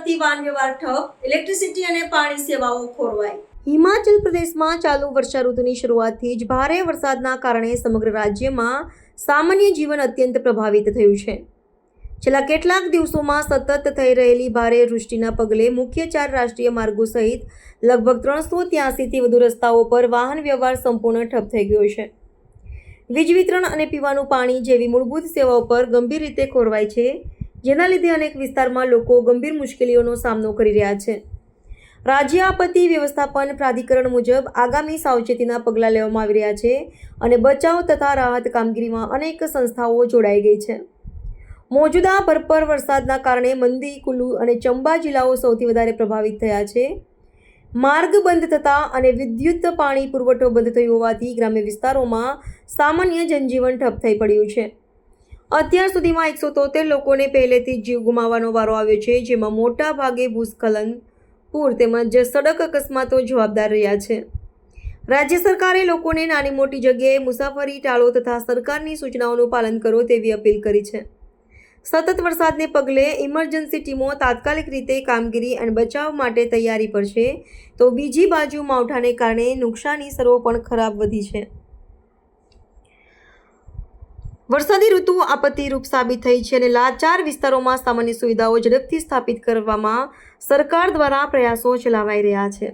વતી વાહન વ્યવહાર ઠપ, ઇલેક્ટ્રિસિટી અને પાણી સેવાઓ ખોરવાઈ। હિમાચલ પ્રદેશમાં ચાલુ વર્ષા ઋતુની શરૂઆતથી જ ભારે વરસાદના કારણે સમગ્ર રાજ્યમાં સામાન્ય જીવન અત્યંત પ્રભાવિત થયું છે। છેલ્લા કેટલાક દિવસોમાં સતત થઈ રહેલી ભારે વૃષ્ટિના પગલે મુખ્ય 4 રાષ્ટ્રીય માર્ગો સહિત લગભગ 383થી વધુ રસ્તાઓ પર વાહન વ્યવહાર સંપૂર્ણ ઠપ થઈ ગયો છે। વીજ વિતરણ અને પીવાનું પાણી જેવી મૂળભૂત સેવાઓ પર ગંભીર રીતે ખોરવાય છે, જેના લીધે અનેક વિસ્તારમાં લોકો ગંભીર મુશ્કેલીઓનો સામનો કરી રહ્યા છે। રાજ્ય આપત્તિ વ્યવસ્થાપન પ્રાધિકરણ મુજબ આગામી સાવચેતીના પગલાં લેવામાં આવી રહ્યા છે અને બચાવ તથા રાહત કામગીરીમાં અનેક સંસ્થાઓ જોડાઈ ગઈ છે। મોજૂદા ભરપર વરસાદના કારણે મંદી, કુલ્લુ અને ચંબા જિલ્લાઓ સૌથી વધારે પ્રભાવિત થયા છે। માર્ગ બંધ થતાં અને વિદ્યુત પાણી પુરવઠો બંધ થયો હોવાથી ગ્રામ્ય વિસ્તારોમાં સામાન્ય જનજીવન ઠપ થઈ પડ્યું છે। અત્યાર સુધીમાં 173 લોકોને પહેલેથી જ જીવ ગુમાવવાનો વારો આવ્યો છે, જેમાં મોટા ભાગે ભૂસ્ખલન, પૂર તેમજ સડક અકસ્માતો જવાબદાર રહ્યા છે। રાજ્ય સરકારે લોકોને નાની મોટી જગ્યાએ મુસાફરી ટાળો તથા સરકારની સૂચનાઓનું પાલન કરો તેવી અપીલ કરી છે। સતત વરસાદને પગલે ઇમરજન્સી ટીમો તાત્કાલિક રીતે કામગીરી અને બચાવ માટે તૈયારી પર છે, તો બીજી બાજુ માવઠાને કારણે નુકસાની સરો પણ ખરાબ વધી છે। વરસાદી ઋતુ આપત્તિરૂપ સાબિત થઈ છે અને લાચાર વિસ્તારોમાં સામાન્ય સુવિધાઓ ઝડપથી સ્થાપિત કરવામાં સરકાર દ્વારા પ્રયાસો ચલાવાઈ રહ્યા છે।